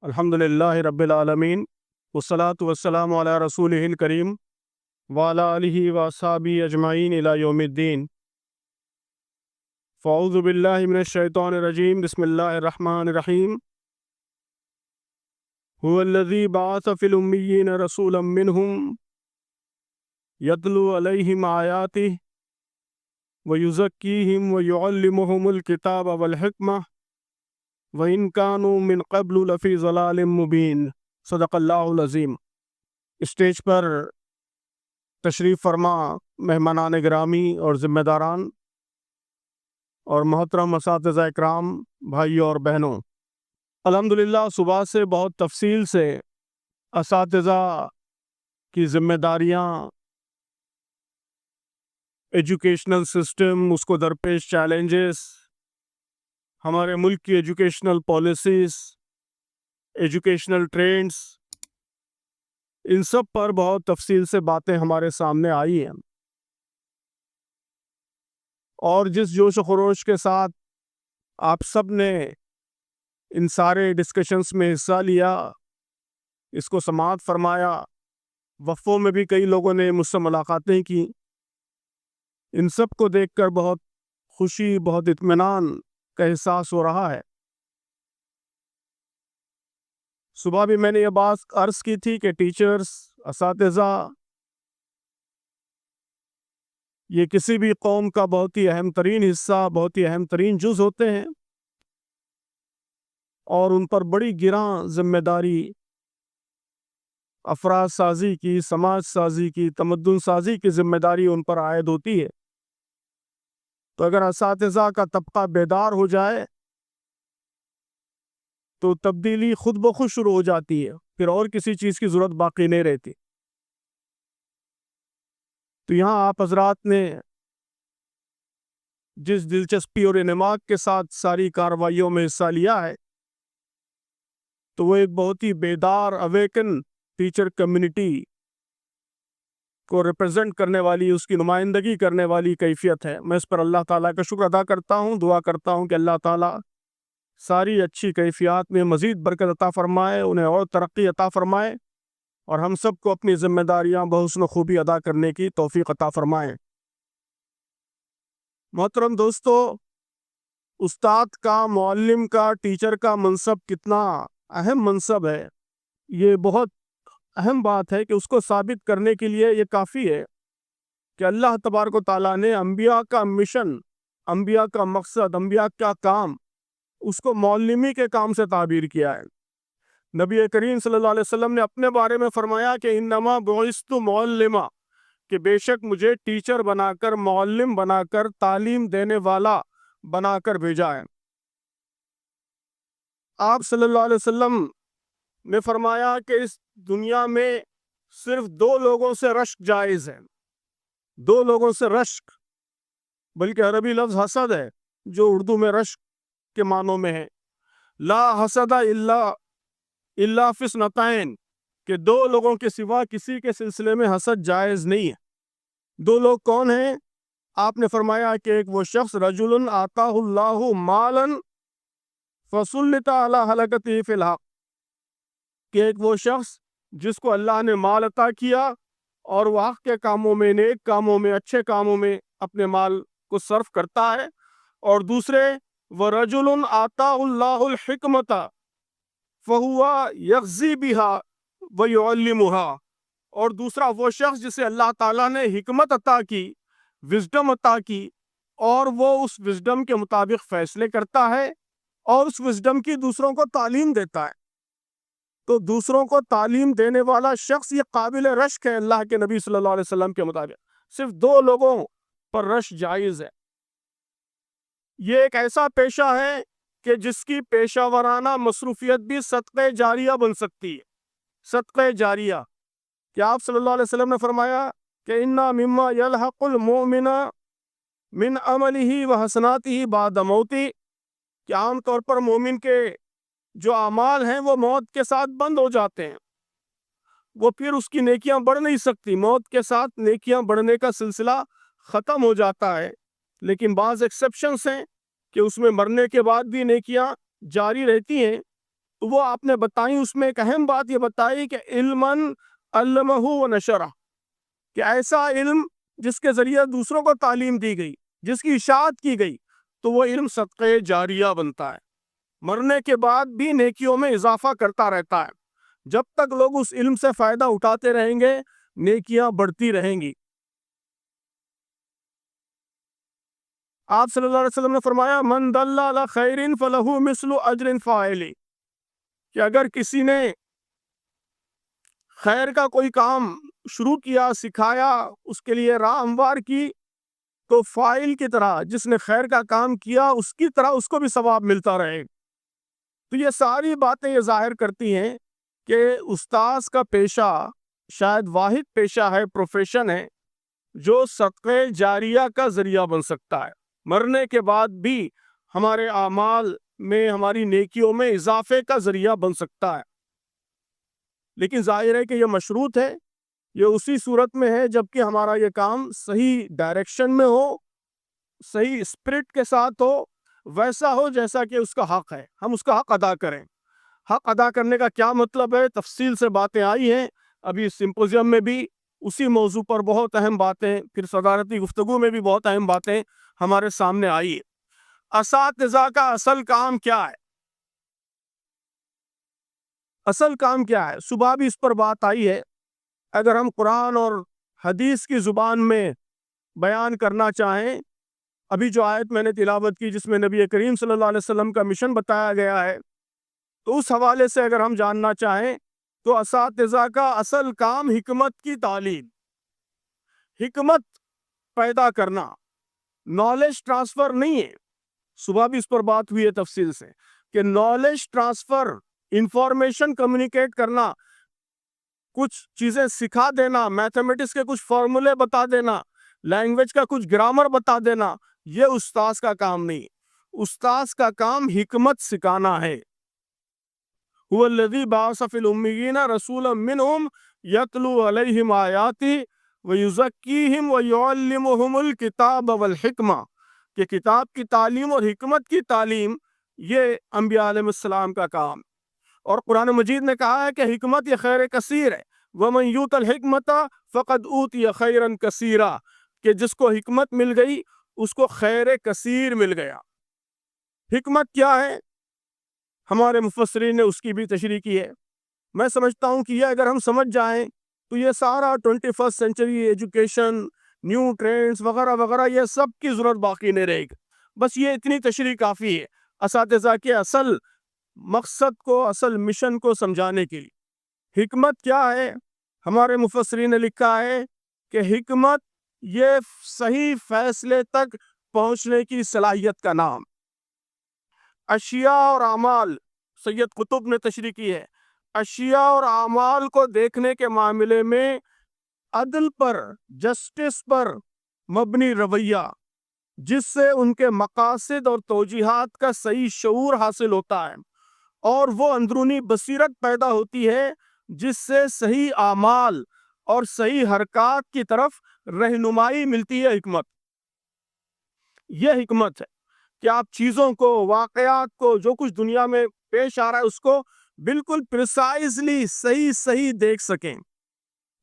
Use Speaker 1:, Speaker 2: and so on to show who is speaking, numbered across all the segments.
Speaker 1: الحمد للہ رب العالمین والصلاة والسلام علی رسولہ الکریم وعلی آلہ واصحابہ اجمعین الی یوم الدین۔ فاعوذ باللہ من الشیطان الرجیم، بسم اللہ الرحمن الرحیم۔ هو الذی بعث فی الامیین رسولا منہم یتلو علیہم آیاتہ ویزکیہم ویعلمہم الکتاب والحکمہ وَإِن كَانُوا مِن قَبْلُ لَفِي ضَلَالٍ مُبِينٍ۔ صدق اللہ العظیم۔ اسٹیج پر تشریف فرما مہمانان گرامی اور ذمہ داران اور محترم اساتذہ اکرام، بھائیوں اور بہنوں، الحمدللہ صبح سے بہت تفصیل سے اساتذہ کی ذمہ داریاں، ایجوکیشنل سسٹم، اس کو درپیش چیلنجز، ہمارے ملک کی ایجوکیشنل پالیسیز، ایجوکیشنل ٹرینڈز، ان سب پر بہت تفصیل سے باتیں ہمارے سامنے آئی ہیں، اور جس جوش و خروش کے ساتھ آپ سب نے ان سارے ڈسکشنز میں حصہ لیا، اس کو سماعت فرمایا، وقفوں میں بھی کئی لوگوں نے مجھ سے ملاقاتیں کی، ان سب کو دیکھ کر بہت خوشی، بہت اطمینان کا احساس ہو رہا ہے۔ صبح بھی میں نے یہ بات عرض کی تھی کہ ٹیچرز، اساتذہ، یہ کسی بھی قوم کا بہت ہی اہم ترین حصہ، بہت ہی اہم ترین جز ہوتے ہیں، اور ان پر بڑی گراں ذمہ داری افراد سازی کی، سماج سازی کی، تمدن سازی کی ذمہ داری ان پر عائد ہوتی ہے۔ تو اگر اساتذہ کا طبقہ بیدار ہو جائے تو تبدیلی خود بخود شروع ہو جاتی ہے، پھر اور کسی چیز کی ضرورت باقی نہیں رہتی۔ تو یہاں آپ حضرات نے جس دلچسپی اور انہماک کے ساتھ ساری کارروائیوں میں حصہ لیا ہے، تو وہ ایک بہت ہی بیدار اویکن ٹیچر کمیونٹی کو ریپرزینٹ کرنے والی، اس کی نمائندگی کرنے والی کیفیت ہے۔ میں اس پر اللہ تعالیٰ کا شکر ادا کرتا ہوں، دعا کرتا ہوں کہ اللہ تعالیٰ ساری اچھی کیفیات میں مزید برکت عطا فرمائے، انہیں اور ترقی عطا فرمائے، اور ہم سب کو اپنی ذمہ داریاں بحسن و خوبی ادا کرنے کی توفیق عطا فرمائے۔ محترم دوستو، استاد کا، معلم کا، ٹیچر کا منصب کتنا اہم منصب ہے، یہ بہت اہم بات ہے کہ اس کو ثابت کرنے کے لیے یہ کافی ہے کہ اللہ تبارک و تعالیٰ نے انبیاء کا مشن، انبیاء کا مقصد، انبیاء کا کام، اس کو معلمی کے کام سے تعبیر کیا ہے۔ نبی کریم صلی اللہ علیہ وسلم نے اپنے بارے میں فرمایا کہ انما بعثت معلما، کہ بے شک مجھے ٹیچر بنا کر، معلم بنا کر، تعلیم دینے والا بنا کر بھیجا ہے۔ آپ صلی اللہ علیہ وسلم نے فرمایا کہ اس دنیا میں صرف دو لوگوں سے رشک جائز ہے، دو لوگوں سے رشک، بلکہ عربی لفظ حسد ہے جو اردو میں رشک کے معنوں میں ہے۔ لا حسد الا فی اثنتین، کہ دو لوگوں کے سوا کسی کے سلسلے میں حسد جائز نہیں ہے۔ دو لوگ کون ہیں؟ آپ نے فرمایا کہ ایک وہ شخص رجل آتاہ اللہ مالا فسلط علی ہلکتہ فی الحق، کہ ایک وہ شخص جس کو اللہ نے مال عطا کیا اور وہ حق کے کاموں میں، نیک کاموں میں، اچھے کاموں میں اپنے مال کو صرف کرتا ہے، اور دوسرے وَرَجُلٌ آتَاهُ اللَّهُ الْحِكْمَةَ فَهُوَ يَغْزِي بِهَا وَيُعَلِّمُهَا، اور دوسرا وہ شخص جسے اللہ تعالیٰ نے حکمت عطا کی، وزڈم عطا کی، اور وہ اس وزڈم کے مطابق فیصلے کرتا ہے اور اس وزڈم کی دوسروں کو تعلیم دیتا ہے۔ تو دوسروں کو تعلیم دینے والا شخص یہ قابل رشک ہے اللہ کے نبی صلی اللہ علیہ وسلم کے مطابق۔ صرف دو لوگوں پر رشک جائز ہے۔ یہ ایک ایسا پیشہ ہے کہ جس کی پیشہ ورانہ مصروفیت بھی صدقہ جاریہ بن سکتی ہے۔ صدقہ جاریہ، کہ آپ صلی اللہ علیہ وسلم نے فرمایا کہ اِنَّا مِمَّا يَلْحَقُ الْمُؤْمِنَ مِنْ عَمَلِهِ وَحَسَنَاتِهِ بَعْدَ مَوْتِهِ، کہ عام طور پر مومن کے جو اعمال ہیں وہ موت کے ساتھ بند ہو جاتے ہیں، وہ پھر اس کی نیکیاں بڑھ نہیں سکتی، موت کے ساتھ نیکیاں بڑھنے کا سلسلہ ختم ہو جاتا ہے۔ لیکن بعض ایکسیپشنز ہیں کہ اس میں مرنے کے بعد بھی نیکیاں جاری رہتی ہیں۔ تو وہ آپ نے بتائی، اس میں ایک اہم بات یہ بتائی کہ علماً علمہ و نشرہ، کہ ایسا علم جس کے ذریعے دوسروں کو تعلیم دی گئی، جس کی اشاعت کی گئی، تو وہ علم صدقہ جاریہ بنتا ہے، مرنے کے بعد بھی نیکیوں میں اضافہ کرتا رہتا ہے۔ جب تک لوگ اس علم سے فائدہ اٹھاتے رہیں گے، نیکیاں بڑھتی رہیں گی۔ آپ صلی اللہ علیہ وسلم نے فرمایا من دل علی خیر فلہ مثل اجر فاعل، کہ اگر کسی نے خیر کا کوئی کام شروع کیا، سکھایا، اس کے لیے راہ ہموار کی، تو فاعل کی طرح، جس نے خیر کا کام کیا اس کی طرح اس کو بھی ثواب ملتا رہے۔ تو یہ ساری باتیں یہ ظاہر کرتی ہیں کہ استاذ کا پیشہ شاید واحد پیشہ ہے، پروفیشن ہے، جو صدقہ جاریہ کا ذریعہ بن سکتا ہے، مرنے کے بعد بھی ہمارے اعمال میں، ہماری نیکیوں میں اضافے کا ذریعہ بن سکتا ہے۔ لیکن ظاہر ہے کہ یہ مشروط ہے، یہ اسی صورت میں ہے جبکہ ہمارا یہ کام صحیح ڈائریکشن میں ہو، صحیح اسپرٹ کے ساتھ ہو، ویسا ہو جیسا کہ اس کا حق ہے، ہم اس کا حق ادا کریں۔ حق ادا کرنے کا کیا مطلب ہے، تفصیل سے باتیں آئی ہیں، ابھی سمپوزیم میں بھی اسی موضوع پر بہت اہم باتیں، پھر صدارتی گفتگو میں بھی بہت اہم باتیں ہمارے سامنے آئی۔ اساتذہ کا اصل کام کیا ہے؟ اصل کام کیا ہے؟ صبح بھی اس پر بات آئی ہے۔ اگر ہم قرآن اور حدیث کی زبان میں بیان کرنا چاہیں، ابھی جو آیت میں نے تلاوت کی جس میں نبی کریم صلی اللہ علیہ وسلم کا مشن بتایا گیا ہے، تو اس حوالے سے اگر ہم جاننا چاہیں تو اساتذہ کا اصل کام حکمت کی تعلیم، حکمت پیدا کرنا، نالج ٹرانسفر نہیں ہے۔ صبح بھی اس پر بات ہوئی ہے تفصیل سے کہ نالج ٹرانسفر، انفارمیشن کمیونیکیٹ کرنا، کچھ چیزیں سکھا دینا، میتھمیٹکس کے کچھ فارمولے بتا دینا، لینگویج کا کچھ گرامر بتا دینا، یہ استاذ کا کام نہیں۔ استاذ کا کام حکمت سکھانا ہے۔ هو الذی بعث فی الامیین رسولا منہم یتلو علیہم آیاتہ ویزکیہم ویعلمہم الکتاب والحکمہ، کہ کتاب کی تعلیم اور حکمت کی تعلیم یہ انبیاء علیہ السلام کا کام۔ اور قرآن مجید نے کہا ہے کہ حکمت یہ خیر کثیر ہے، وَمَن یُؤْتَ الْحِکْمَةَ فَقَدْ أُوتِیَ خَیْرًا کثیرا، کہ جس کو حکمت مل گئی اس کو خیر کثیر مل گیا۔ حکمت کیا ہے؟ ہمارے مفسرین نے اس کی بھی تشریح کی ہے۔ میں سمجھتا ہوں کہ یہ اگر ہم سمجھ جائیں تو یہ سارا 21 سینچری ایجوکیشن، نیو ٹرینڈز وغیرہ وغیرہ، یہ سب کی ضرورت باقی نہیں رہے گی۔ بس یہ اتنی تشریح کافی ہے اساتذہ کے اصل مقصد کو، اصل مشن کو سمجھانے کے لیے۔ حکمت کیا ہے؟ ہمارے مفسرین نے لکھا ہے کہ حکمت یہ صحیح فیصلے تک پہنچنے کی صلاحیت کا نام۔ اشیاء اور اعمال، سید قطب نے تشریح کی ہے، اشیاء اور اعمال کو دیکھنے کے معاملے میں عدل پر، جسٹس پر مبنی رویہ، جس سے ان کے مقاصد اور توجیہات کا صحیح شعور حاصل ہوتا ہے، اور وہ اندرونی بصیرت پیدا ہوتی ہے جس سے صحیح اعمال اور صحیح حرکات کی طرف رہنمائی ملتی ہے۔ حکمت یہ حکمت ہے کہ آپ چیزوں کو، واقعات کو، جو کچھ دنیا میں پیش آ رہا ہے اس کو بالکل پریسائزلی صحیح دیکھ سکیں،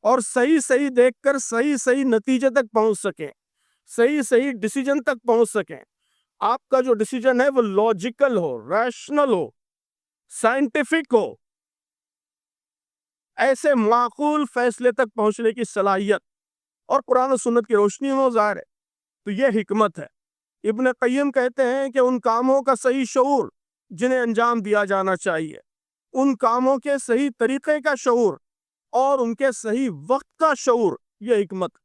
Speaker 1: اور صحیح دیکھ کر صحیح نتیجے تک پہنچ سکیں، صحیح ڈیسیجن تک پہنچ سکیں۔ آپ کا جو ڈیسیجن ہے وہ لاجیکل ہو، ریشنل ہو، سائنٹیفک ہو، ایسے معقول فیصلے تک پہنچنے کی صلاحیت، اور قرآن و سنت کی روشنی میں ظاہر ہے۔ تو یہ حکمت ہے۔ ابن قیم کہتے ہیں کہ ان کاموں کا صحیح شعور جنہیں انجام دیا جانا چاہیے، ان کاموں کے صحیح طریقے کا شعور اور ان کے صحیح وقت کا شعور، یہ حکمت۔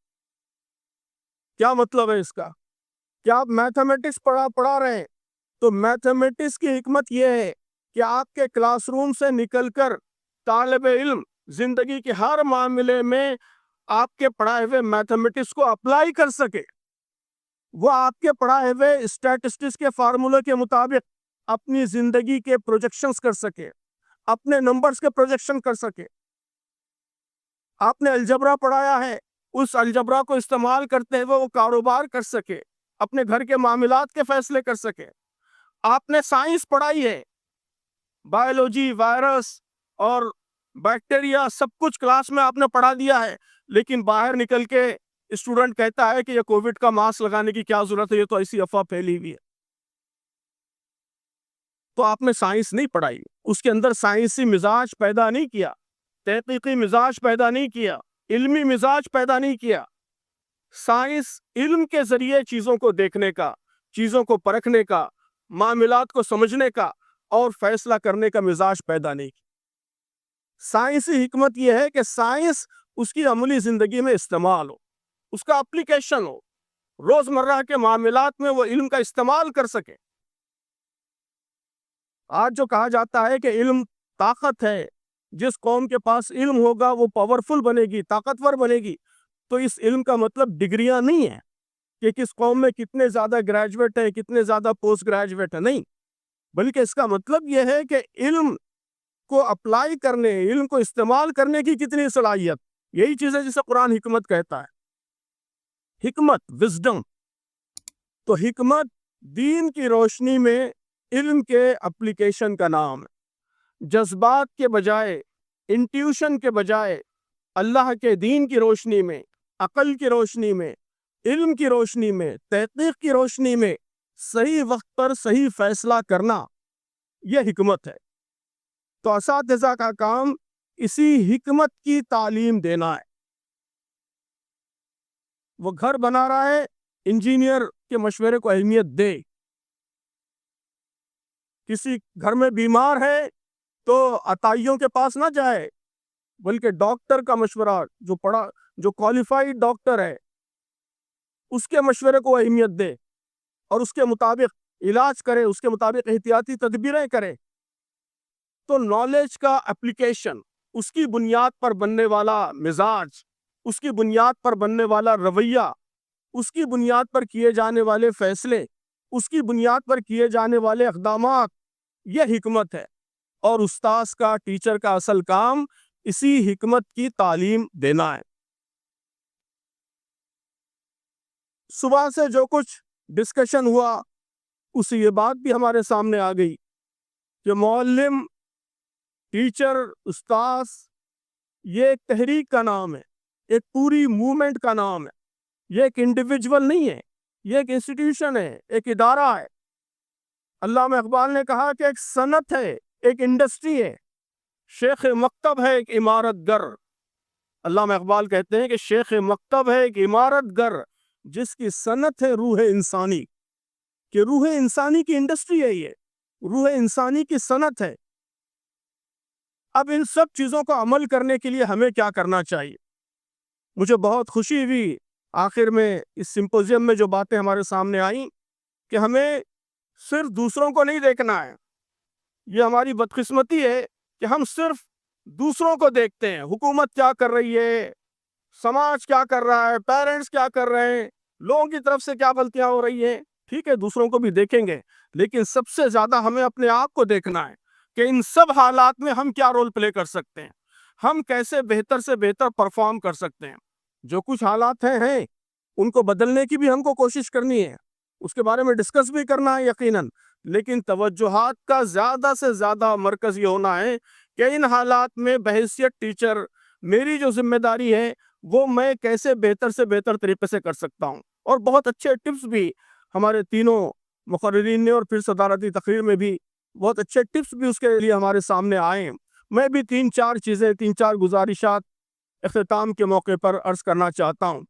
Speaker 1: کیا مطلب ہے اس کا؟ کہ آپ میتھمیٹکس پڑھا رہے ہیں تو میتھمیٹکس کی حکمت یہ ہے کہ آپ کے کلاس روم سے نکل کر طالب علم زندگی کے ہر معاملے میں آپ کے پڑھائے ہوئے میتھمیٹکس کو اپلائی کر سکے، وہ آپ کے پڑھائے ہوئے اسٹیٹسٹکس کے فارمولے کے مطابق اپنی زندگی کے پروجیکشنز کر سکے، اپنے نمبرز کے پروجیکشن کر سکے۔ آپ نے الجبرا پڑھایا ہے، اس الجبرا کو استعمال کرتے ہوئے وہ کاروبار کر سکے، اپنے گھر کے معاملات کے فیصلے کر سکے۔ آپ نے سائنس پڑھائی ہے، بایولوجی، وائرس اور بیکٹیریا سب کچھ کلاس میں آپ نے پڑھا دیا ہے، لیکن باہر نکل کے اسٹوڈنٹ کہتا ہے کہ یہ کووڈ کا ماسک لگانے کی کیا ضرورت ہے، یہ تو ایسی افواہ پھیلی ہوئی ہے۔ تو آپ نے سائنس نہیں پڑھائی، اس کے اندر سائنسی مزاج پیدا نہیں کیا، تحقیقی مزاج پیدا نہیں کیا، علمی مزاج پیدا نہیں کیا۔ سائنس علم کے ذریعے چیزوں کو دیکھنے کا، چیزوں کو پرکھنے کا، معاملات کو سمجھنے کا اور فیصلہ کرنے کا مزاج پیدا نہیں کیا۔ سائنسی حکمت یہ ہے کہ سائنس اس کی عملی زندگی میں استعمال ہو، اس کا اپلیکیشن ہو، روزمرہ کے معاملات میں وہ علم کا استعمال کر سکے۔ آج جو کہا جاتا ہے کہ علم طاقت ہے، جس قوم کے پاس علم ہوگا وہ پاورفل بنے گی، طاقتور بنے گی، تو اس علم کا مطلب ڈگریاں نہیں ہے کہ کس قوم میں کتنے زیادہ گریجویٹ ہیں، کتنے زیادہ پوسٹ گریجویٹ ہیں، نہیں، بلکہ اس کا مطلب یہ ہے کہ علم کو اپلائی کرنے، علم کو استعمال کرنے کی کتنی صلاحیت۔ یہی چیز ہے جسے قرآن حکمت کہتا ہے، حکمت، وزڈم۔ تو حکمت دین کی روشنی میں علم کے اپلیکیشن کا نام ہے۔ جذبات کے بجائے، انٹیوشن کے بجائے اللہ کے دین کی روشنی میں، عقل کی روشنی میں، علم کی روشنی میں، تحقیق کی روشنی میں صحیح وقت پر صحیح فیصلہ کرنا، یہ حکمت ہے۔ تو اساتذہ کا کام اسی حکمت کی تعلیم دینا ہے۔ وہ گھر بنا رہا ہے، انجینئر کے مشورے کو اہمیت دے۔ کسی گھر میں بیمار ہے تو عطائیوں کے پاس نہ جائے، بلکہ ڈاکٹر کا مشورہ، جو کوالیفائڈ ڈاکٹر ہے، اس کے مشورے کو اہمیت دے اور اس کے مطابق علاج کرے، اس کے مطابق احتیاطی تدبیریں کرے۔ تو نالج کا اپلیکیشن، اس کی بنیاد پر بننے والا مزاج، اس کی بنیاد پر بننے والا رویہ، اس کی بنیاد پر کیے جانے والے فیصلے، اس کی بنیاد پر کیے جانے والے اقدامات، یہ حکمت ہے۔ اور استاذ کا، ٹیچر کا اصل کام اسی حکمت کی تعلیم دینا ہے۔ صبح سے جو کچھ ڈسکشن ہوا، اس سے یہ بات بھی ہمارے سامنے آ گئی کہ معلم، ٹیچر، استاذ یہ ایک تحریک کا نام ہے، ایک پوری موومنٹ کا نام ہے، یہ ایک انڈیویجول نہیں ہے، یہ ایک انسٹیٹیوشن ہے، ایک ادارہ ہے۔ علامہ اقبال نے کہا کہ ایک صنعت ہے، ایک انڈسٹری ہے، شیخ مکتب ہے ایک عمارت گر۔ علامہ اقبال کہتے ہیں کہ شیخ مکتب ہے ایک عمارت گر، جس کی صنعت ہے روح انسانی، کہ روح انسانی کی انڈسٹری ہے، یہ روح انسانی کی صنعت ہے۔ اب ان سب چیزوں کو عمل کرنے کے لیے ہمیں کیا کرنا چاہیے؟ مجھے بہت خوشی ہوئی آخر میں اس سمپوزیم میں جو باتیں ہمارے سامنے آئیں کہ ہمیں صرف دوسروں کو نہیں دیکھنا ہے۔ یہ ہماری بدقسمتی ہے کہ ہم صرف دوسروں کو دیکھتے ہیں، حکومت کیا کر رہی ہے، سماج کیا کر رہا ہے، پیرنٹس کیا کر رہے ہیں، لوگوں کی طرف سے کیا غلطیاں ہو رہی ہیں۔ ٹھیک ہے، دوسروں کو بھی دیکھیں گے، لیکن سب سے زیادہ ہمیں اپنے آپ کو دیکھنا ہے کہ ان سب حالات میں ہم کیا رول پلے کر سکتے ہیں، ہم کیسے بہتر سے بہتر پرفارم کر سکتے ہیں۔ جو کچھ حالات ہیں ان کو بدلنے کی بھی ہم کو کوشش کرنی ہے، اس کے بارے میں ڈسکس بھی کرنا ہے یقیناً، لیکن توجہات کا زیادہ سے زیادہ مرکز یہ ہونا ہے کہ ان حالات میں بحیثیت ٹیچر میری جو ذمہ داری ہے وہ میں کیسے بہتر سے بہتر طریقے سے کر سکتا ہوں۔ اور بہت اچھے ٹپس بھی ہمارے تینوں مقررین نے، اور پھر صدارتی تقریر میں بھی بہت اچھے ٹپس بھی اس کے لیے ہمارے سامنے آئے ہیں۔ میں بھی تین چار گزارشات اختتام کے موقع پر عرض کرنا چاہتا ہوں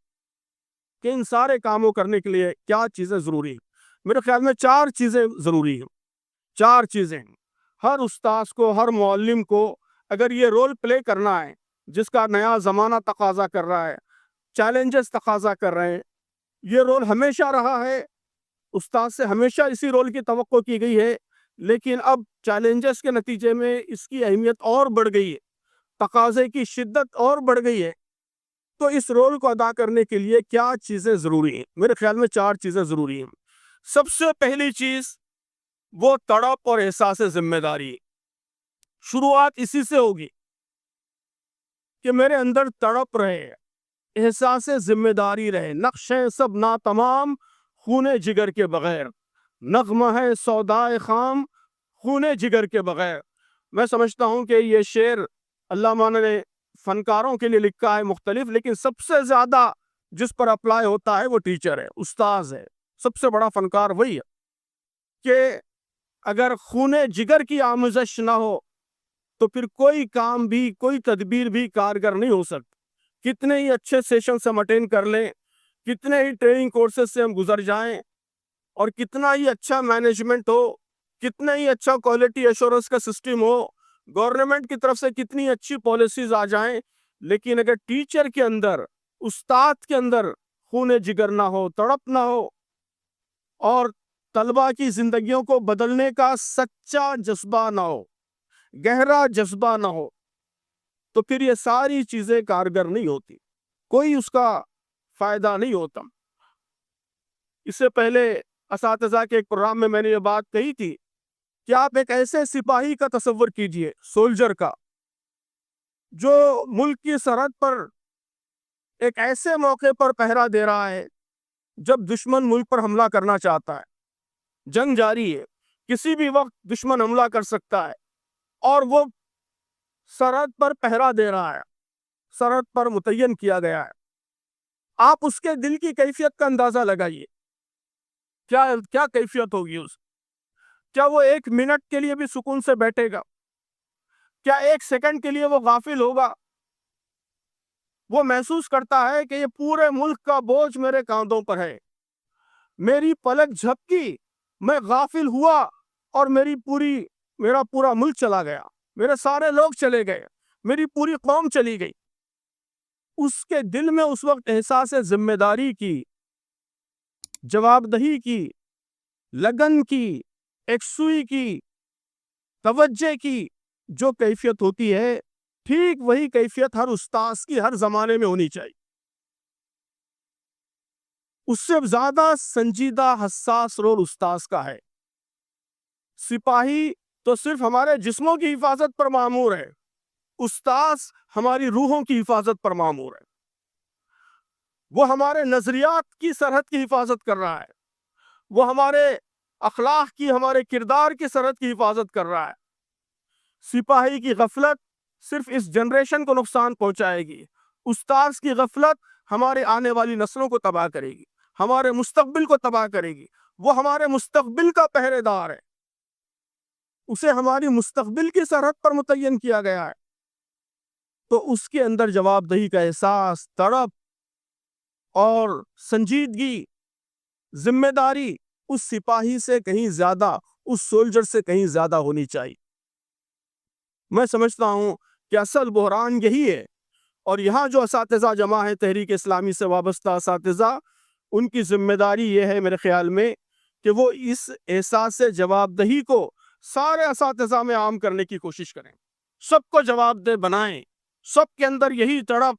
Speaker 1: کہ ان سارے کاموں کرنے کے لیے کیا چیزیں ضروری ہیں۔ میرے خیال میں 4 چیزیں ضروری ہیں، 4 چیزیں۔ ہر استاذ کو، ہر معلم کو اگر یہ رول پلے کرنا ہے جس کا نیا زمانہ تقاضا کر رہا ہے، چیلنجز تقاضا کر رہے ہیں، یہ رول ہمیشہ رہا ہے، استاذ سے ہمیشہ اسی رول کی توقع کی گئی ہے، لیکن اب چیلنجز کے نتیجے میں اس کی اہمیت اور بڑھ گئی ہے، تقاضے کی شدت اور بڑھ گئی ہے۔ تو اس رول کو ادا کرنے کے لیے کیا چیزیں ضروری ہیں؟ میرے خیال میں 4 چیزیں ضروری ہیں۔ سب سے پہلی چیز وہ تڑپ اور احساس ذمہ داری۔ شروعات اسی سے ہوگی کہ میرے اندر تڑپ رہے، احساس ذمہ داری رہے۔ نقش ہے سب ناتمام خون جگر کے بغیر، نغمہ ہے سودائے خام خون جگر کے بغیر۔ میں سمجھتا ہوں کہ یہ شعر علامہ نے فنکاروں کے لیے لکھا ہے مختلف، لیکن سب سے زیادہ جس پر اپلائی ہوتا ہے وہ ٹیچر ہے، استاذ ہے، سب سے بڑا فنکار وہی ہے کہ اگر خون جگر کی آموزش نہ ہو تو پھر کوئی کام بھی، کوئی تدبیر بھی کارگر نہیں ہو سکتی۔ کتنے ہی اچھے سیشن ہم اٹینڈ کر لیں، کتنے ہی ٹریننگ کورسز سے ہم گزر جائیں، اور کتنا ہی اچھا مینجمنٹ ہو، کتنا ہی اچھا کوالٹی ایشورنس کا سسٹم ہو، گورنمنٹ کی طرف سے کتنی اچھی پالیسیز آ جائیں، لیکن اگر ٹیچر کے اندر، استاد کے اندر خون جگر نہ ہو، تڑپ نہ ہو، اور طلبہ کی زندگیوں کو بدلنے کا سچا جذبہ نہ ہو، گہرا جذبہ نہ ہو، تو پھر یہ ساری چیزیں کارگر نہیں ہوتی، کوئی اس کا فائدہ نہیں ہوتا۔ اس سے پہلے اساتذہ کے ایک پروگرام میں نے یہ بات کہی تھی کہ آپ ایک ایسے سپاہی کا تصور کیجئے، سولجر کا، جو ملک کی سرحد پر ایک ایسے موقع پر پہرا دے رہا ہے جب دشمن ملک پر حملہ کرنا چاہتا ہے، جنگ جاری ہے، کسی بھی وقت دشمن حملہ کر سکتا ہے، اور وہ سرحد پر پہرا دے رہا ہے، سرحد پر متعین کیا گیا ہے۔ آپ اس کے دل کی کیفیت کا اندازہ لگائیے، کیا کیفیت ہوگی اس؟ کیا وہ ایک منٹ کے لیے بھی سکون سے بیٹھے گا؟ کیا ایک سیکنڈ کے لیے وہ غافل ہوگا؟ وہ محسوس کرتا ہے کہ یہ پورے ملک کا بوجھ میرے کاندھوں پر ہے، میری پلک جھپکی، میں غافل ہوا، اور میرا پورا ملک چلا گیا، میرے سارے لوگ چلے گئے، میری پوری قوم چلی گئی۔ اس کے دل میں اس وقت احساس ذمہ داری کی، جواب دہی کی، لگن کی، یکسوئی کی، توجہ کی جو کیفیت ہوتی ہے، ٹھیک وہی کیفیت ہر استاذ کی ہر زمانے میں ہونی چاہیے۔ اس سے زیادہ سنجیدہ حساس رول استاذ کا ہے۔ سپاہی تو صرف ہمارے جسموں کی حفاظت پر مامور ہے، استاذ ہماری روحوں کی حفاظت پر مامور ہے۔ وہ ہمارے نظریات کی سرحد کی حفاظت کر رہا ہے، وہ ہمارے اخلاق کی، ہمارے کردار کی سرحد کی حفاظت کر رہا ہے۔ سپاہی کی غفلت صرف اس جنریشن کو نقصان پہنچائے گی، استاذ کی غفلت ہمارے آنے والی نسلوں کو تباہ کرے گی، ہمارے مستقبل کو تباہ کرے گی۔ وہ ہمارے مستقبل کا پہرے دار ہے، اسے ہماری مستقبل کی سرحد پر متعین کیا گیا ہے، تو اس کے اندر جواب دہی کا احساس، تڑپ اور سنجیدگی، ذمہ داری اس سپاہی سے کہیں زیادہ، اس سولجر سے کہیں زیادہ ہونی چاہیے۔ میں سمجھتا ہوں کہ اصل بحران یہی ہے، اور یہاں جو اساتذہ جمع ہیں، تحریک اسلامی سے وابستہ اساتذہ، ان کی ذمہ داری یہ ہے میرے خیال میں کہ وہ اس احساس جواب دہی کو سارے اساتذہ میں عام کرنے کی کوشش کریں، سب کو جواب دہ بنائیں، سب کے اندر یہی تڑپ،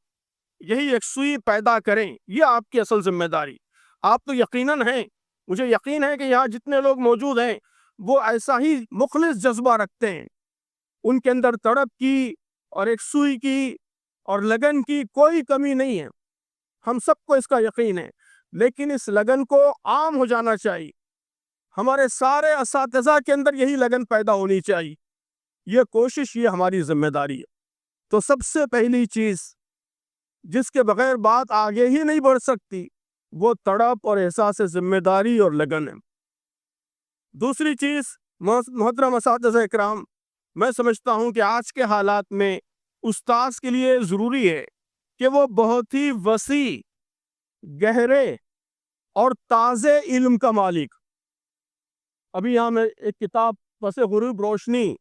Speaker 1: یہی یکسوئی پیدا کریں۔ یہ آپ کی اصل ذمہ داری۔ آپ تو یقیناً ہیں، مجھے یقین ہے کہ یہاں جتنے لوگ موجود ہیں وہ ایسا ہی مخلص جذبہ رکھتے ہیں، ان کے اندر تڑپ کی اور یکسوئی کی اور لگن کی کوئی کمی نہیں ہے، ہم سب کو اس کا یقین ہے، لیکن اس لگن کو عام ہو جانا چاہیے، ہمارے سارے اساتذہ کے اندر یہی لگن پیدا ہونی چاہیے۔ یہ کوشش، یہ ہماری ذمہ داری ہے۔ تو سب سے پہلی چیز جس کے بغیر بات آگے ہی نہیں بڑھ سکتی وہ تڑپ اور احساس ذمہ داری اور لگن ہے۔ دوسری چیز، محترم اساتذہ اکرام، میں سمجھتا ہوں کہ آج کے حالات میں استاذ کے لیے ضروری ہے کہ وہ بہت ہی وسیع، گہرے اور تازے علم کا مالک۔ ابھی یہاں میں ایک کتاب پس غروب روشنی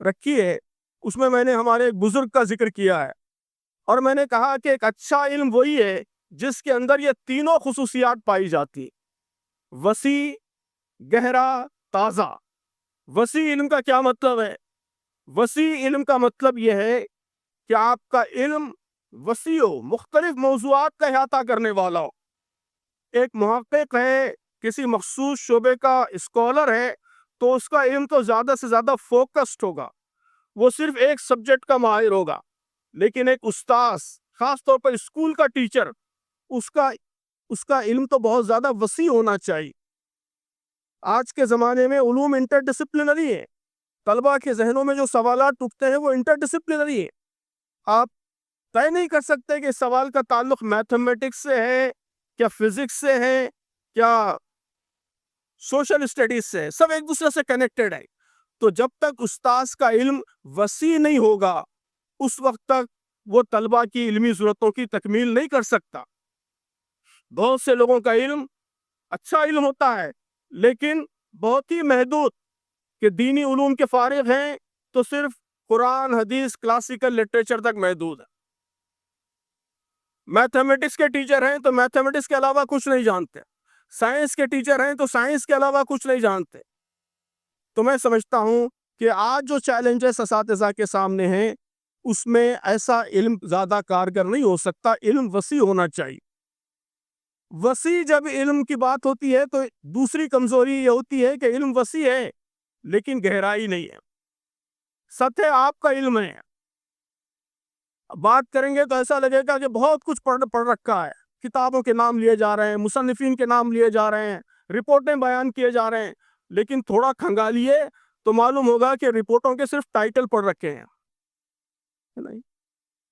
Speaker 1: رکھی ہے، اس میں نے ہمارے ایک بزرگ کا ذکر کیا ہے، اور میں نے کہا کہ ایک اچھا علم وہی ہے جس کے اندر یہ تینوں خصوصیات پائی جاتی، وسیع، گہرا، تازہ۔ وسیع علم کا کیا مطلب ہے؟ وسیع علم کا مطلب یہ ہے کہ آپ کا علم وسیع ہو، مختلف موضوعات کا احاطہ کرنے والا ہو۔ ایک محقق ہے، کسی مخصوص شعبے کا اسکالر ہے، تو اس کا علم تو زیادہ سے زیادہ فوکسڈ ہوگا، وہ صرف ایک سبجیکٹ کا ماہر ہوگا۔ لیکن ایک استاذ، خاص طور پر اسکول کا ٹیچر، اس کا علم تو بہت زیادہ وسیع ہونا چاہیے۔ آج کے زمانے میں علوم انٹر ڈسپلنری ہے، طلبہ کے ذہنوں میں جو سوالات اٹھتے ہیں وہ انٹر ڈسپلنری ہیں. آپ طے نہیں کر سکتے کہ اس سوال کا تعلق میتھمیٹکس سے ہے کیا فزکس سے ہے کیا سوشل اسٹڈیز سے ہے. سب ایک دوسرے سے کنیکٹڈ ہے. تو جب تک استاذ کا علم وسیع نہیں ہوگا اس وقت تک وہ طلبہ کی علمی ضرورتوں کی تکمیل نہیں کر سکتا. بہت سے لوگوں کا علم اچھا علم ہوتا ہے لیکن بہت ہی محدود، کہ دینی علوم کے فارغ ہیں تو صرف قرآن حدیث کلاسیکل لٹریچر تک محدود ہے. میتھمیٹکس کے ٹیچر ہیں تو میتھمیٹکس کے علاوہ کچھ نہیں جانتے، سائنس کے ٹیچر ہیں تو سائنس کے علاوہ کچھ نہیں جانتے. تو میں سمجھتا ہوں کہ آج جو چیلنجز اساتذہ کے سامنے ہیں اس میں ایسا علم زیادہ کارگر نہیں ہو سکتا. علم وسیع ہونا چاہیے. وسیع جب علم کی بات ہوتی ہے تو دوسری کمزوری یہ ہوتی ہے کہ علم وسیع ہے لیکن گہرائی نہیں ہے. سطح آپ کا علم ہے، بات کریں گے تو ایسا لگے گا کہ بہت کچھ پڑھ رکھا ہے، کتابوں کے نام لیے جا رہے ہیں، مصنفین کے نام لیے جا رہے ہیں، رپورٹیں بیان کیے جا رہے ہیں، لیکن تھوڑا کھنگالیے تو معلوم ہوگا کہ رپورٹوں کے صرف ٹائٹل پڑھ رکھے ہیں، نہیں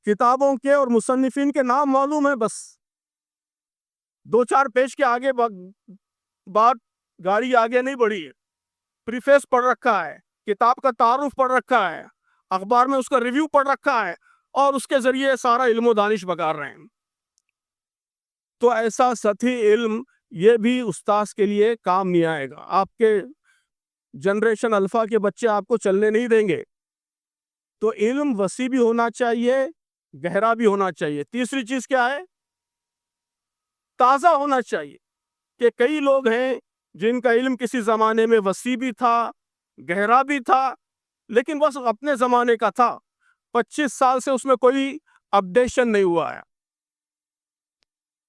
Speaker 1: کتابوں کے اور مصنفین کے نام معلوم ہے، بس 2-4 پیج کے آگے بات گاڑی آگے نہیں بڑھی ہے. پریفیس پڑھ رکھا ہے، کتاب کا تعارف پڑھ رکھا ہے، اخبار میں اس کا ریویو پڑھ رکھا ہے اور اس کے ذریعے سارا علم و دانش بگار رہے ہیں. تو ایسا سطحی علم یہ بھی استاذ کے لیے کام نہیں آئے گا. آپ کے جنریشن الفا کے بچے آپ کو چلنے نہیں دیں گے. تو علم وسیع بھی ہونا چاہیے، گہرا بھی ہونا چاہیے. تیسری چیز کیا ہے؟ تازہ ہونا چاہیے. کہ کئی لوگ ہیں جن کا علم کسی زمانے میں وسیع بھی تھا، گہرا بھی تھا، لیکن بس اپنے زمانے کا تھا. 25 سال سے اس میں کوئی اپڈیشن نہیں ہوا ہے،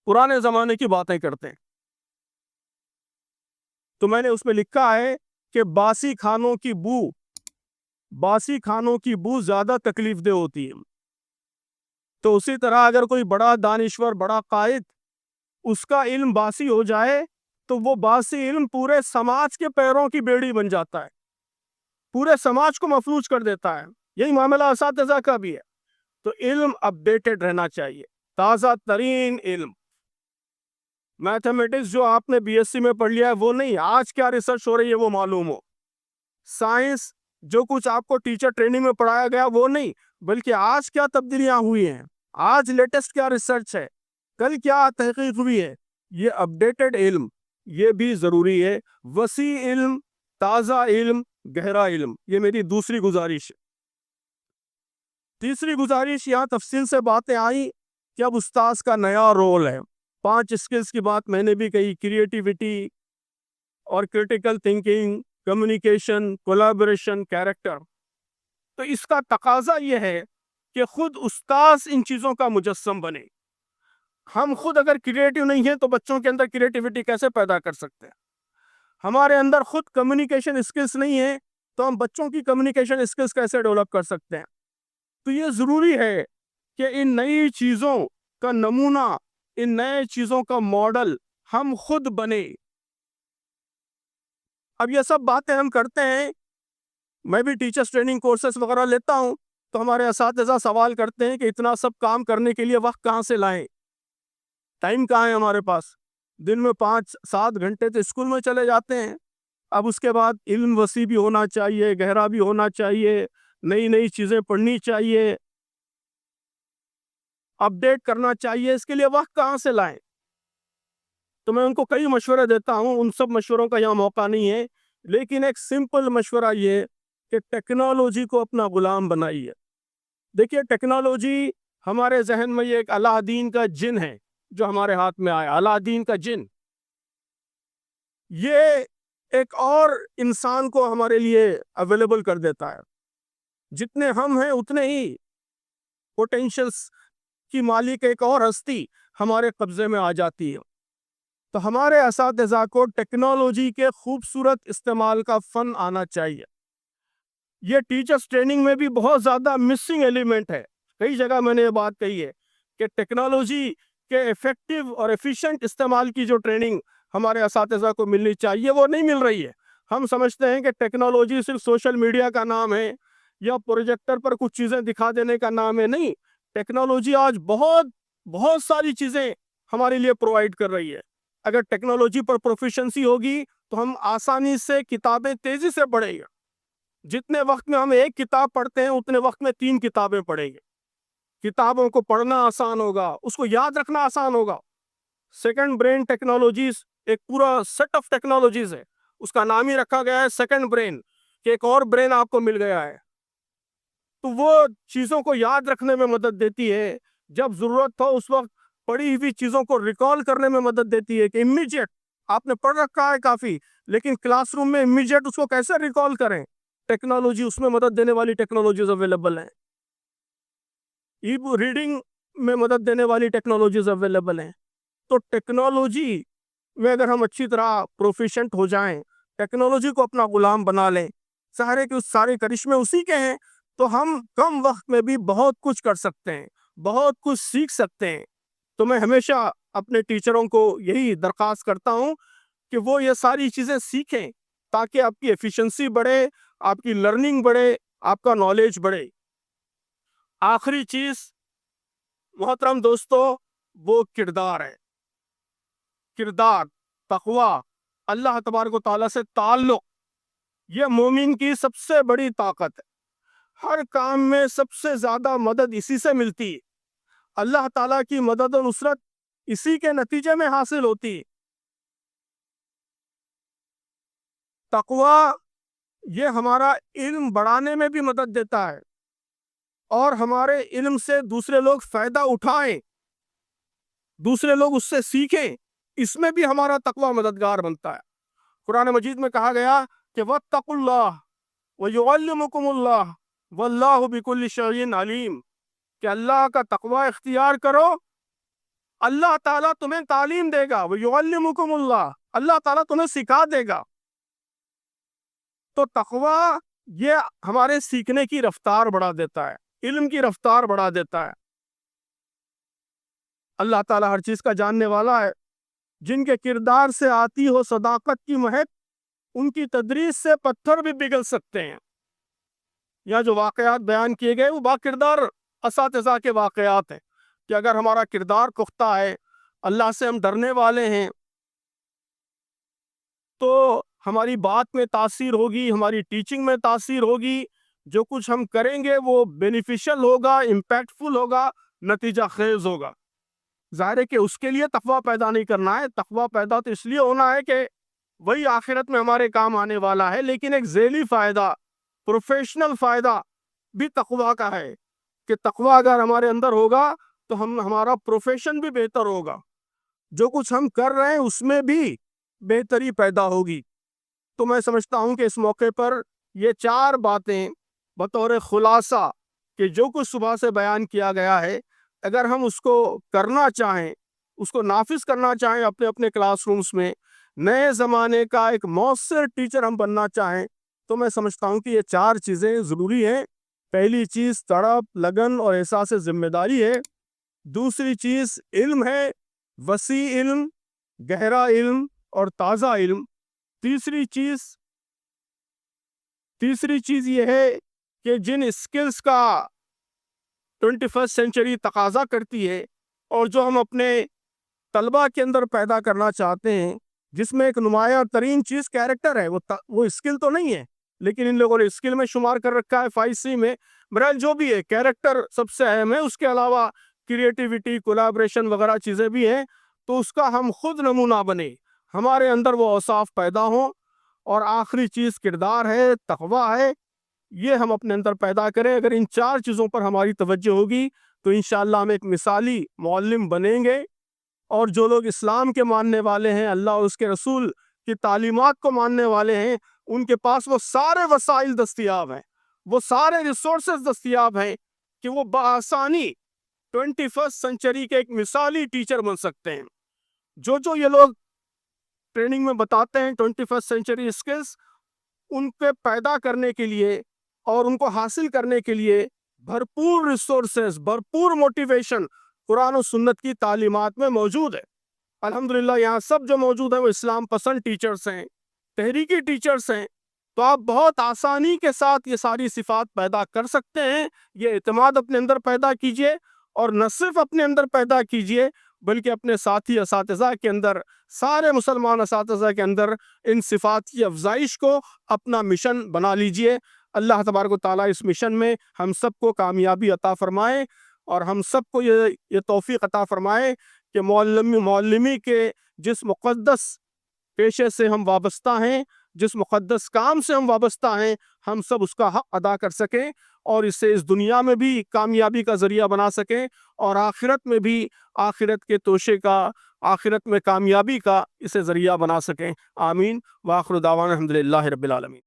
Speaker 1: پرانے زمانے کی باتیں کرتے ہیں. تو میں نے اس میں لکھا ہے کہ باسی کھانوں کی بو زیادہ تکلیف دہ ہوتی ہے. تو اسی طرح اگر کوئی بڑا دانشور، بڑا قائد، اس کا علم باسی ہو جائے تو وہ باسی علم پورے سماج کے پیروں کی بیڑی بن جاتا ہے، پورے سماج کو مفلوج کر دیتا ہے. یہی معاملہ اساتذہ کا بھی ہے. تو علم اپڈیٹڈ رہنا چاہیے، تازہ ترین علم. میتھمیٹکس جو آپ نے بی ایس سی میں پڑھ لیا ہے وہ نہیں، آج کیا ریسرچ ہو رہی ہے وہ معلوم ہو. سائنس جو کچھ آپ کو ٹیچر ٹریننگ میں پڑھایا گیا وہ نہیں، بلکہ آج کیا تبدیلیاں ہوئی ہیں، آج لیٹسٹ کیا ریسرچ ہے، کل کیا تحقیق ہوئی ہے. یہ اپڈیٹڈ علم یہ بھی ضروری ہے. وسیع علم، تازہ علم، گہرا علم، یہ میری دوسری گزارش ہے. تیسری گزارش، یہاں تفصیل سے باتیں آئیں کہ اب استاذ کا نیا رول ہے. 5 اسکلز کی بات میں نے بھی کہی، کریٹیوٹی اور critical thinking, communication, collaboration, character. تو اس کا تقاضا یہ ہے کہ خود استاذ ان چیزوں کا مجسم بنے. ہم خود اگر کریٹیو نہیں ہیں تو بچوں کے اندر کریٹیوٹی کیسے پیدا کر سکتے ہیں؟ ہمارے اندر خود کمیونیکیشن اسکلز نہیں ہیں تو ہم بچوں کی کمیونیکیشن اسکلز کیسے ڈیولپ کر سکتے ہیں؟ تو یہ ضروری ہے کہ ان نئی چیزوں کا نمونہ، ان نئے چیزوں کا ماڈل ہم خود بنے. اب یہ سب باتیں ہم کرتے ہیں، میں بھی ٹیچرز ٹریننگ کورسز وغیرہ لیتا ہوں تو ہمارے اساتذہ سوال کرتے ہیں کہ اتنا سب کام کرنے کے لیے وقت کہاں سے لائیں، ٹائم کہاں ہے ہمارے پاس. دن میں 5-7 گھنٹے تو اسکول میں چلے جاتے ہیں. اب اس کے بعد علم وسیع بھی ہونا چاہیے، گہرا بھی ہونا چاہیے، نئی چیزیں پڑھنی چاہیے، اپڈیٹ کرنا چاہیے. اس کے لیے وقت کہاں سے لائیں؟ تو میں ان کو کئی مشورے دیتا ہوں، ان سب مشوروں کا یہاں موقع نہیں ہے، لیکن ایک سمپل مشورہ یہ کہ ٹیکنالوجی کو اپنا غلام بنائیے. دیکھیے ٹیکنالوجی ہمارے ذہن میں یہ ایک الہ دین کا جن ہے جو ہمارے ہاتھ میں آیا، الہ دین کا جن. یہ ایک اور انسان کو ہمارے لیے اویلیبل کر دیتا ہے. جتنے ہم ہیں اتنے ہی پوٹینشلز کی مالک ایک اور ہستی ہمارے قبضے میں آ جاتی ہے. تو ہمارے اساتذہ کو ٹیکنالوجی کے خوبصورت استعمال کا فن آنا چاہیے. یہ ٹیچرز ٹریننگ میں بھی بہت زیادہ مسنگ ایلیمنٹ ہے. کئی جگہ میں نے یہ بات کہی ہے کہ ٹیکنالوجی کے ایفیکٹو اور ایفیشینٹ استعمال کی جو ٹریننگ ہمارے اساتذہ کو ملنی چاہیے وہ نہیں مل رہی ہے. ہم سمجھتے ہیں کہ ٹیکنالوجی صرف سوشل میڈیا کا نام ہے یا پروجیکٹر پر کچھ چیزیں دکھا دینے کا نام ہے. نہیں، ٹیکنالوجی آج بہت بہت ساری چیزیں ہمارے لیے پرووائڈ کر رہی ہے. اگر ٹیکنالوجی پر پروفیشنسی ہوگی تو ہم آسانی سے کتابیں تیزی سے پڑھیں گے. جتنے وقت میں ہم ایک کتاب پڑھتے ہیں اتنے وقت میں 3 کتابیں پڑھیں گے. کتابوں کو پڑھنا آسان ہوگا، اس کو یاد رکھنا آسان ہوگا. سیکنڈ برین ٹیکنالوجیز ایک پورا سیٹ آف ٹیکنالوجیز ہے، اس کا نام ہی رکھا گیا ہے سیکنڈ برین، کہ ایک اور برین آپ کو مل گیا ہے. تو وہ چیزوں کو یاد رکھنے میں مدد دیتی ہے، جب ضرورت ہو اس وقت پڑھی ہوئی چیزوں کو ریکال کرنے میں مدد دیتی ہے کہ امیجیٹ آپ نے پڑھ رکھا ہے کافی، لیکن کلاس روم میں امیجیٹ اس کو کیسے ریکال کریں. ٹیکنالوجی اس میں مدد دینے والی ٹیکنالوجیز اویلیبل ہیں. ای بک ریڈنگ میں مدد دینے والی ٹیکنالوجیز اویلیبل ہیں. تو ٹیکنالوجی میں اگر ہم اچھی طرح پروفیشنٹ ہو جائیں، ٹیکنالوجی کو اپنا غلام بنا لیں، سارے کرشمے اسی کے ہیں، تو ہم کم وقت میں بھی بہت کچھ کر سکتے ہیں، بہت کچھ سیکھ سکتے ہیں. تو میں ہمیشہ اپنے ٹیچروں کو یہی درخواست کرتا ہوں کہ وہ یہ ساری چیزیں سیکھیں تاکہ آپ کی ایفیشنسی بڑھے، آپ کی لرننگ بڑھے، آپ کا نالج بڑھے. آخری چیز محترم دوستو وہ کردار ہے. کردار، تقوی، اللہ تبارک و تعالیٰ سے تعلق، یہ مومن کی سب سے بڑی طاقت ہے. ہر کام میں سب سے زیادہ مدد اسی سے ملتی ہے. اللہ تعالیٰ کی مدد و نصرت اسی کے نتیجے میں حاصل ہوتی ہے. تقوی یہ ہمارا علم بڑھانے میں بھی مدد دیتا ہے، اور ہمارے علم سے دوسرے لوگ فائدہ اٹھائیں، دوسرے لوگ اس سے سیکھیں، اس میں بھی ہمارا تقوی مددگار بنتا ہے. قرآن مجید میں کہا گیا کہ وَاتَّقُوا اللَّهَ وَيُعَلِّمُكُمُ اللَّهُ وَاللَّهُ بِكُلِّ شَيْءٍ عَلِيمٌ، کہ اللہ کا تقوی اختیار کرو، اللہ تعالیٰ تمہیں تعلیم دے گا. وَيُعَلِّمُكُمُ اللَّهُ، اللہ تعالیٰ تمہیں سکھا دے گا. تو تقوی یہ ہمارے سیکھنے کی رفتار بڑھا دیتا ہے، علم کی رفتار بڑھا دیتا ہے. اللہ تعالیٰ ہر چیز کا جاننے والا ہے. جن کے کردار سے آتی ہو صداقت کی مہک، ان کی تدریس سے پتھر بھی پگھل سکتے ہیں. یا جو واقعات بیان کیے گئے وہ با کردار اساتذہ کے واقعات ہیں کہ اگر ہمارا کردار پختہ ہے، اللہ سے ہم ڈرنے والے ہیں، تو ہماری بات میں تاثیر ہوگی، ہماری ٹیچنگ میں تاثیر ہوگی. جو کچھ ہم کریں گے وہ بینیفیشل ہوگا، امپیکٹفل ہوگا، نتیجہ خیز ہوگا. ظاہر ہے کہ اس کے لیے تقوی پیدا نہیں کرنا ہے. تقوی پیدا تو اس لیے ہونا ہے کہ وہی آخرت میں ہمارے کام آنے والا ہے. لیکن ایک ذیلی فائدہ، پروفیشنل فائدہ بھی تقوی کا ہے کہ تقوی اگر ہمارے اندر ہوگا تو ہمارا پروفیشن بھی بہتر ہوگا. جو کچھ ہم کر رہے ہیں اس میں بھی بہتری پیدا ہوگی. تو میں سمجھتا ہوں کہ اس موقع پر یہ 4 باتیں بطور خلاصہ کہ جو کچھ صبح سے بیان کیا گیا ہے، اگر ہم اس کو کرنا چاہیں، اس کو نافذ کرنا چاہیں اپنے اپنے کلاس رومز میں، نئے زمانے کا ایک مؤثر ٹیچر ہم بننا چاہیں، تو میں سمجھتا ہوں کہ یہ 4 چیزیں ضروری ہیں. پہلی چیز تڑپ، لگن اور احساس ذمہ داری ہے. دوسری چیز علم ہے، وسیع علم، گہرا علم اور تازہ علم. تیسری چیز یہ ہے کہ جن اسکلز کا 21 سینچری تقاضا کرتی ہے اور جو ہم اپنے طلبہ کے اندر پیدا کرنا چاہتے ہیں، جس میں ایک نمایاں ترین چیز کیریکٹر ہے، وہ اسکل تو نہیں ہے، لیکن ان لوگوں نے اسکل میں شمار کر رکھا ہے 5C میں. بہرحال جو بھی ہے، کیریکٹر سب سے اہم ہے. اس کے علاوہ کریٹیوٹی، کولیبریشن وغیرہ چیزیں بھی ہیں. تو اس کا ہم خود نمونہ بنے، ہمارے اندر وہ اوصاف پیدا ہوں. اور آخری چیز کردار ہے، تقوی ہے، یہ ہم اپنے اندر پیدا کریں. اگر ان 4 چیزوں پر ہماری توجہ ہوگی تو انشاءاللہ ہم ایک مثالی معلم بنیں گے. اور جو لوگ اسلام کے ماننے والے ہیں، اللہ اور اس کے رسول کی تعلیمات کو ماننے والے ہیں، ان کے پاس وہ سارے وسائل دستیاب ہیں، وہ سارے ریسورسز دستیاب ہیں کہ وہ بآسانی 21 سینچری کے ایک مثالی ٹیچر بن سکتے ہیں. جو یہ لوگ ٹریننگ میں بتاتے ہیں 21 سینچری اسکلز، ان پہ پیدا کرنے کے لیے اور ان کو حاصل کرنے کے لیے بھرپور ریسورسز، بھرپور موٹیویشن قرآن و سنت کی تعلیمات میں موجود ہے. الحمدللہ یہاں سب جو موجود ہیں وہ اسلام پسند ٹیچرز ہیں. تحریکی ٹیچرز ہیں تو آپ بہت آسانی کے ساتھ یہ ساری صفات پیدا کر سکتے ہیں۔ یہ اعتماد اپنے اندر پیدا کیجئے، اور نہ صرف اپنے اندر پیدا کیجئے بلکہ اپنے ساتھی اساتذہ کے اندر، سارے مسلمان اساتذہ کے اندر ان صفات کی افزائش کو اپنا مشن بنا لیجئے۔ اللہ تبارک و تعالیٰ اس مشن میں ہم سب کو کامیابی عطا فرمائے، اور ہم سب کو یہ توفیق عطا فرمائے کہ معلمی کے جس مقدس پیشے سے ہم وابستہ ہیں، جس مقدس کام سے ہم وابستہ ہیں، ہم سب اس کا حق ادا کر سکیں، اور اسے اس دنیا میں بھی کامیابی کا ذریعہ بنا سکیں، اور آخرت میں بھی آخرت کے توشے کا، آخرت میں کامیابی کا اسے ذریعہ بنا سکیں۔ آمین۔ وآخر دعوانا الحمدللہ رب العالمین۔